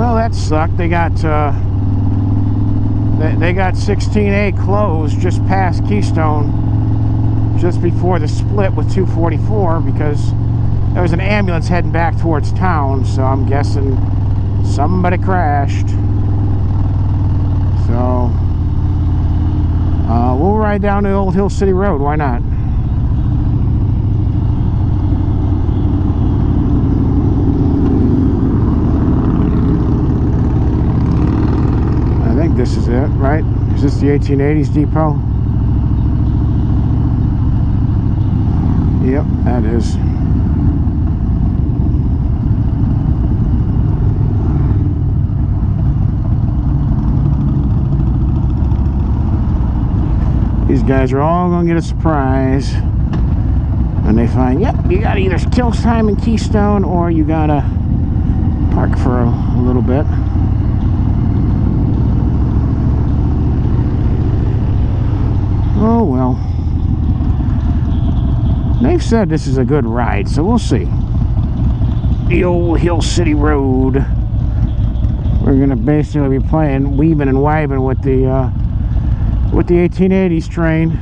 Well, that sucked. They got 16A closed just past Keystone, just before the split with 244, because there was an ambulance heading back towards town. So I'm guessing somebody crashed. So we'll ride down to Old Hill City Road. Why not? This is it, right? Is this the 1880s depot? Yep, that is. These guys are all gonna get a surprise when they find, yep, you gotta either kill time in Keystone or you gotta park for a little bit. Oh well, they've said this is a good ride, so we'll see. The Old Hill City Road. We're gonna basically be playing, weaving and wiving with the 1880s train.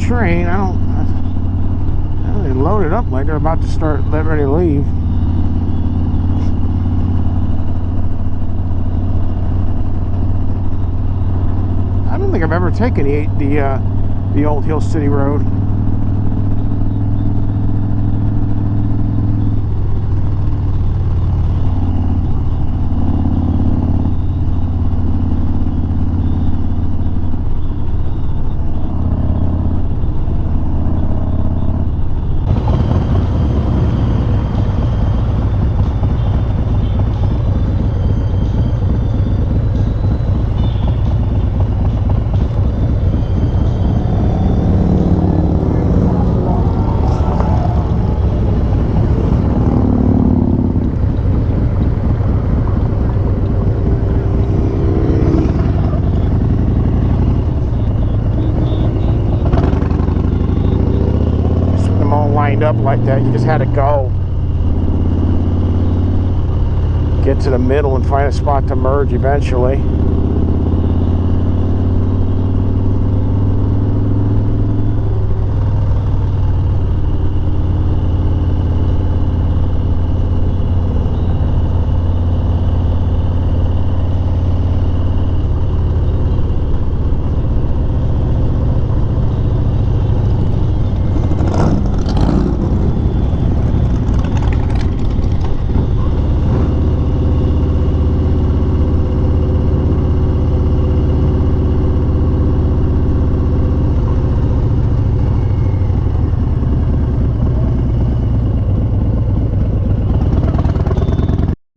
Train, they loaded up like they're about to start, ready to leave. I don't think I've ever taken the Old Hill City Road. Up like that, you just had to go get to the middle and find a spot to merge eventually.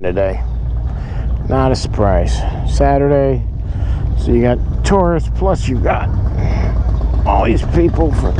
Today, not a surprise. Saturday, so you got tourists, plus you got all these people for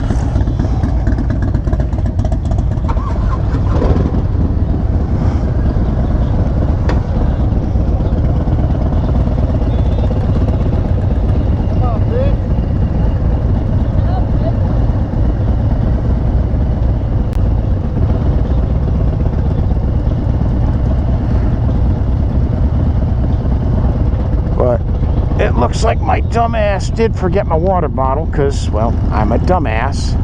looks like my dumbass did forget my water bottle, because, well, I'm a dumbass.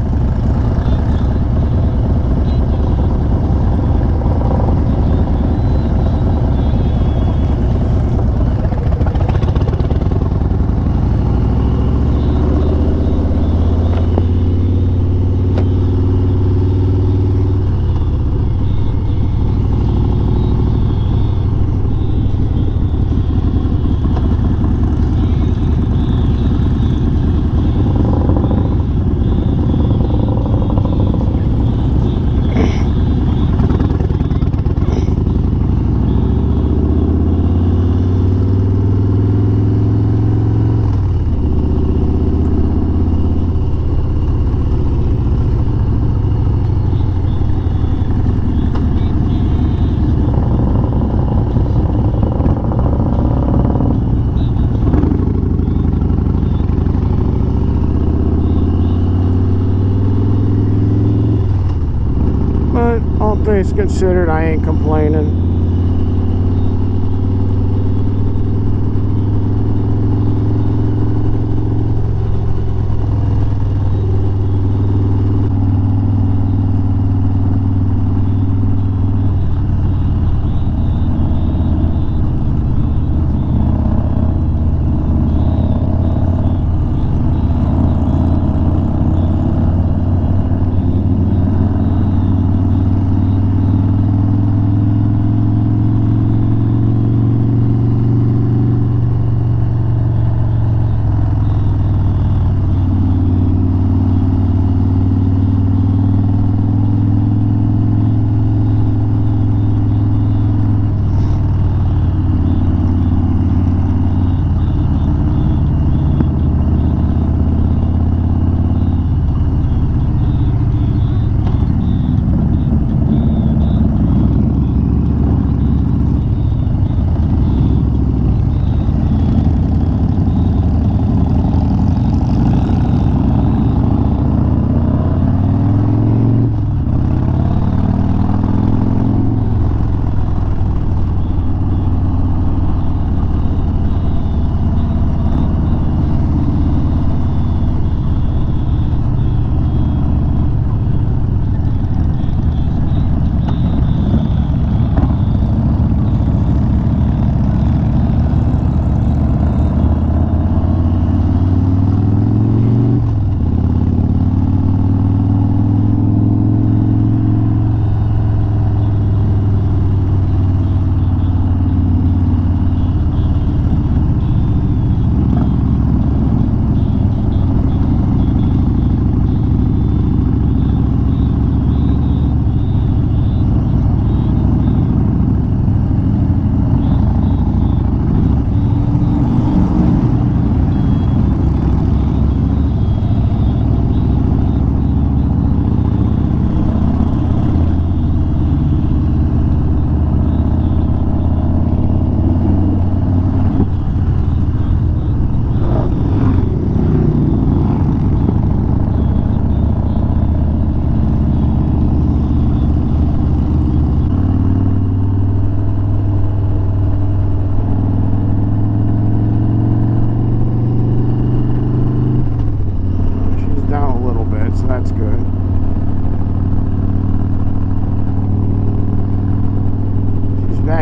things considered, I ain't complaining.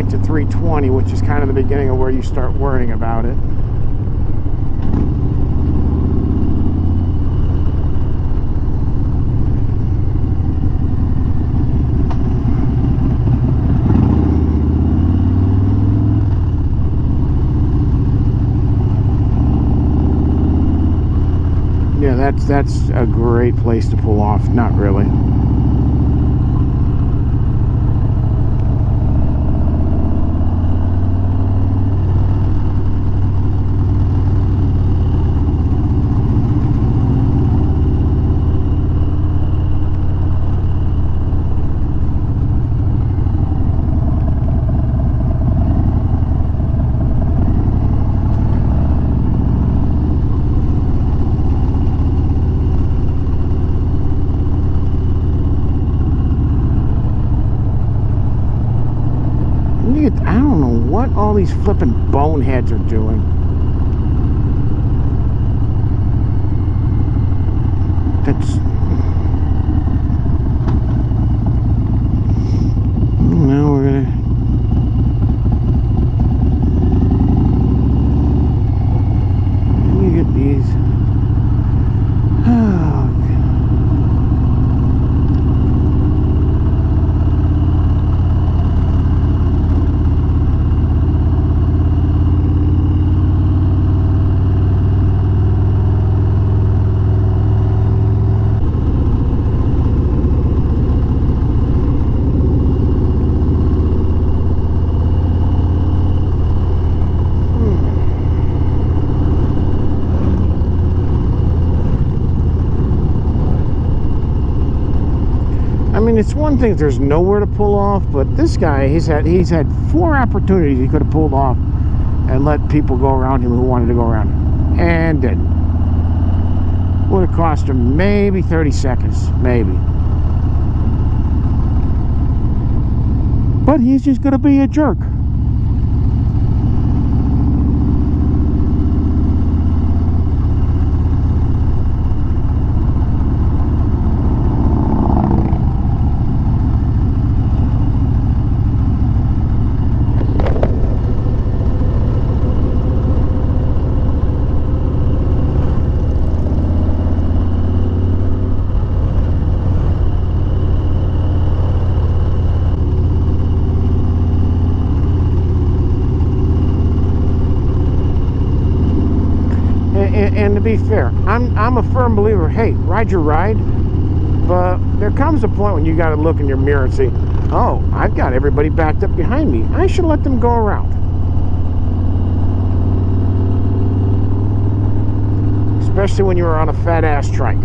To 320, which is kind of the beginning of where you start worrying about it. Yeah, that's a great place to pull off. Not really. I don't know what all these flipping boneheads are doing. That's... Now we're gonna... Let me get these... Oh, it's one thing if there's nowhere to pull off, but this guy, he's had 4 opportunities he could have pulled off and let people go around him who wanted to go around him, and didn't. Would have cost him maybe 30 seconds, maybe. But he's just going to be a jerk. And to be fair, I'm a firm believer, hey, ride your ride, but there comes a point when you got to look in your mirror and say, oh, I've got everybody backed up behind me. I should let them go around. Especially when you're on a fat ass trike.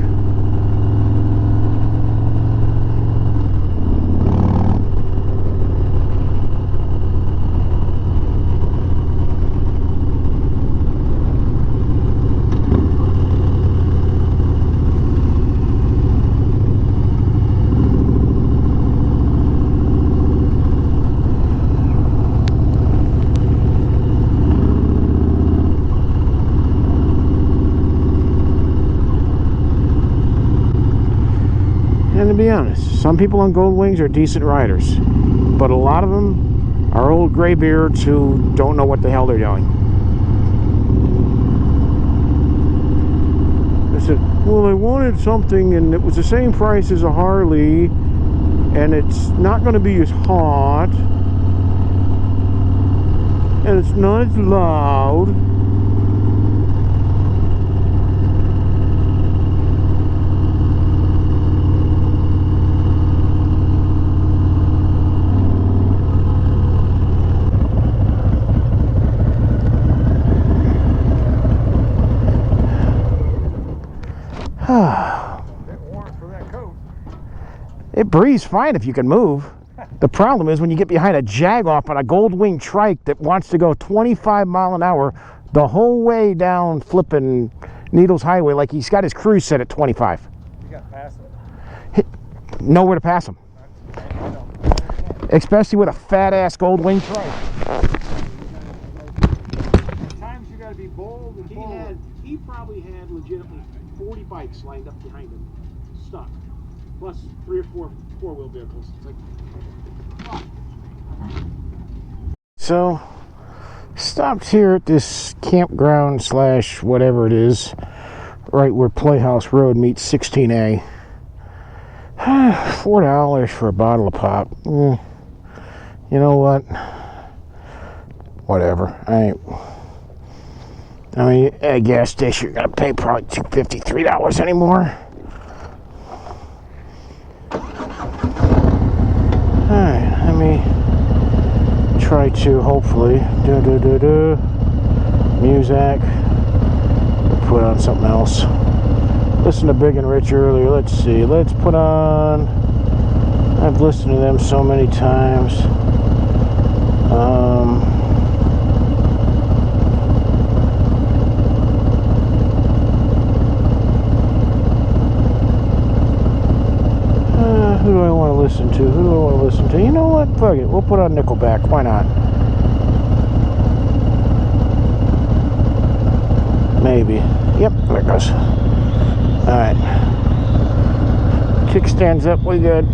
And to be honest, some people on Gold Wings are decent riders, but a lot of them are old graybeards who don't know what the hell they're doing. I said, well, I wanted something and it was the same price as a Harley and it's not going to be as hot and it's not as loud. It breathes fine if you can move. The problem is when you get behind a jag-off on a Gold Wing trike that wants to go 25 mile an hour the whole way down flipping Needles Highway like he's got his cruise set at 25. You got to pass him. Nowhere to pass him. Especially with a fat-ass Gold Wing trike. At times you got to be bold and bold. He probably had legitimately 40 bikes lined up behind him, stuck. Plus 3 or 4 four-wheel vehicles. It's like, fuck. So, stopped here at this campground slash whatever it is, right where Playhouse Road meets 16A. $4 for a bottle of pop. You know what? Whatever. I mean, at a gas station, you're gonna pay probably $2.50, $3 anymore. Alright, let me try to hopefully music, put on something else. Listen to Big and Rich earlier. Let's see, let's put on, I've listened to them so many times. Who do I want to listen to? Who do I want to listen to? You know what? Fuck it. We'll put on Nickelback. Why not? Maybe. Yep, there it goes. Alright. Kickstand's up. We good.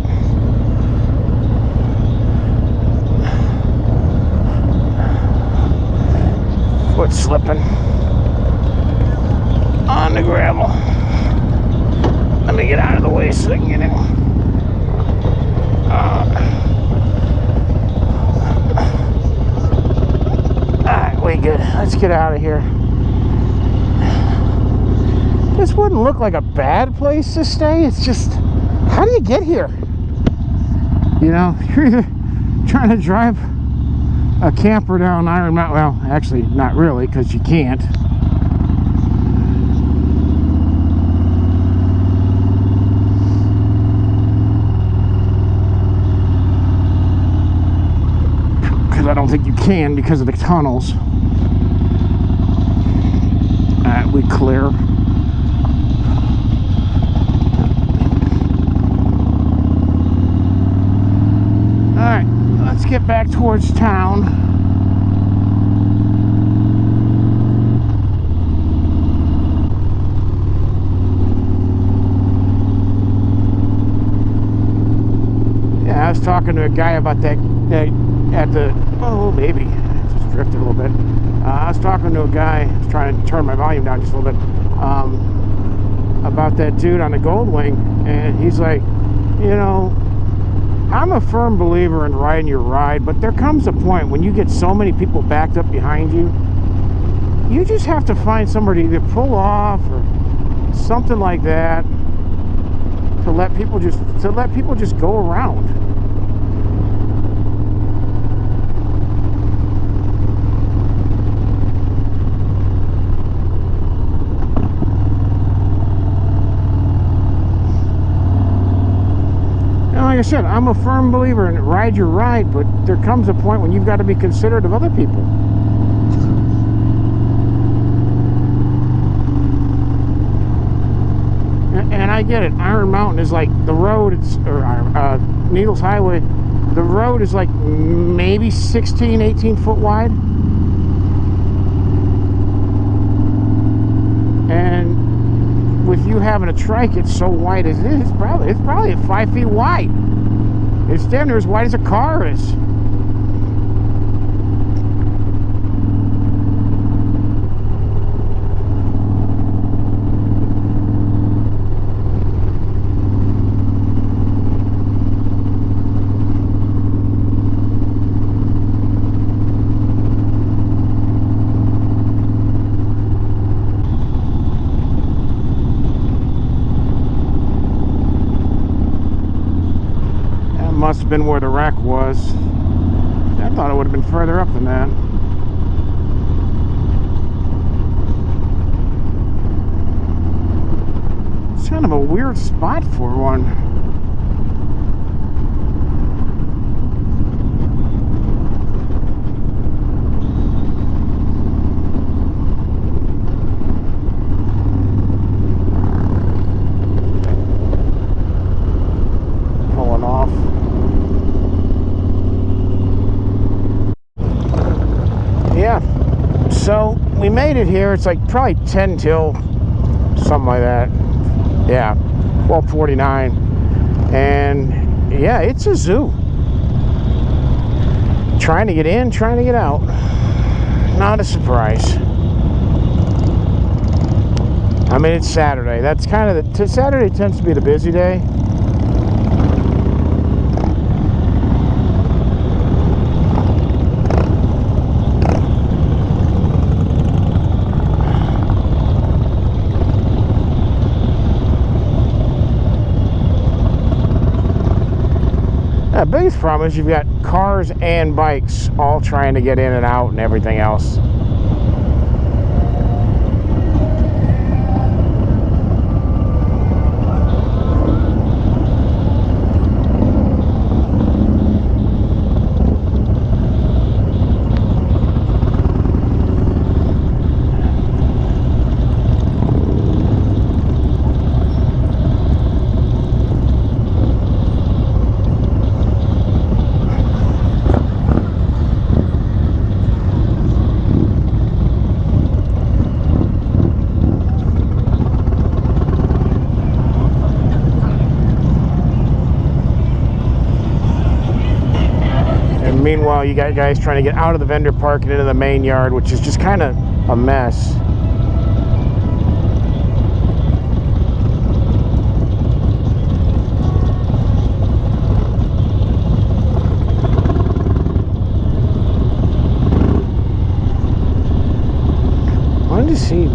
Foot slipping on the gravel. Let me get out of the way so I can get in. Alright, we good. Let's get out of here. This wouldn't look like a bad place to stay. It's just, how do you get here? You know, you're either trying to drive a camper down Iron Mountain. Well, actually, not really, because you can't. I don't think you can because of the tunnels. Alright, we clear. Alright, let's get get back towards town. Yeah, I was talking to a guy about that at the, oh baby, just drifted a little bit. I was talking to a guy, I was trying to turn my volume down just a little bit, about that dude on the Goldwing, and he's like, you know, I'm a firm believer in riding your ride, but there comes a point when you get so many people backed up behind you, you just have to find somebody to either pull off or something like that to let people just go around. Like I said, I'm a firm believer in ride your ride, but there comes a point when you've got to be considerate of other people. And I get it. Iron Mountain is like the road, or Needles Highway, the road is like maybe 16, 18 foot wide. And with you having a trike, it's so wide as it is, it's probably 5 feet wide. It's damn near as wide as a car is. Must have been where the wreck was. I thought it would have been further up than that. It's kind of a weird spot for one. Pulling off. Yeah, so we made it here. It's like probably 10 till something like that. Yeah, 12:49. And yeah, it's a zoo. Trying to get in, trying to get out. Not a surprise. I mean, it's Saturday. That's kind of Saturday tends to be the busy day. The biggest problem is you've got cars and bikes all trying to get in and out and everything else. Meanwhile, you got guys trying to get out of the vendor park and into the main yard, which is just kind of a mess. I wanted to see.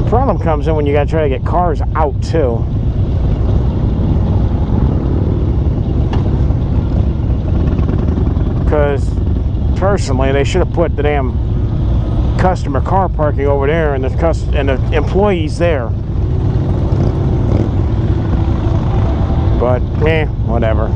Problem comes in when you got to try to get cars out too. personally, they should have put the damn customer car parking over there and the employees there. But whatever.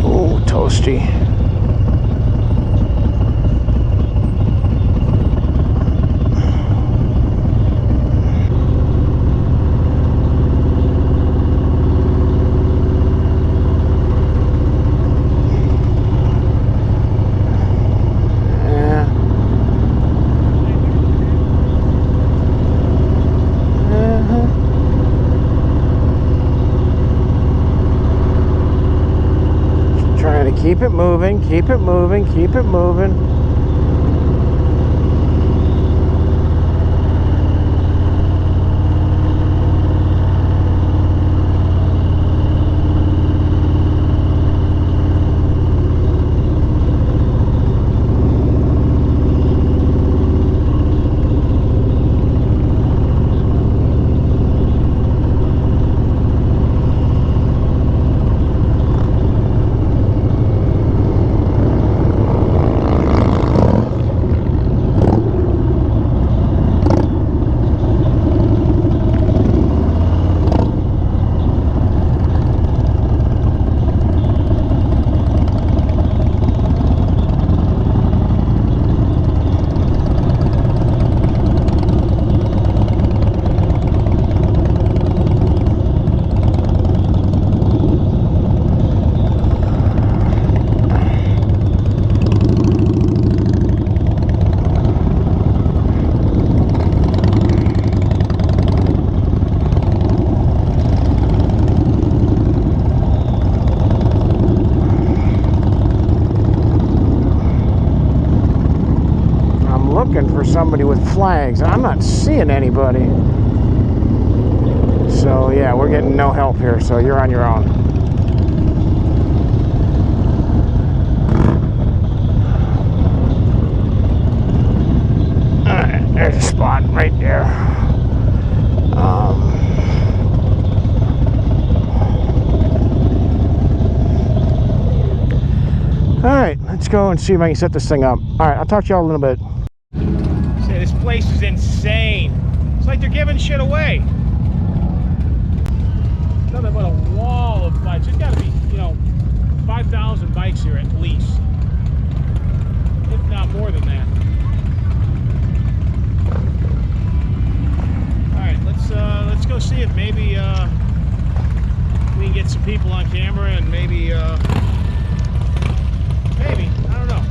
Oh, toasty. Keep it moving, keep it moving, keep it moving. For somebody with flags. I'm not seeing anybody. So yeah, we're getting no help here, so you're on your own. Alright, there's a spot right there. Alright, let's go and see if I can set this thing up. Alright, I'll talk to y'all in a little bit. This place is insane. It's like they're giving shit away. Nothing but a wall of bikes. There's got to be, 5,000 bikes here at least, if not more than that. All right, let's go see if maybe we can get some people on camera and maybe I don't know.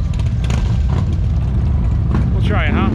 We'll try it, huh?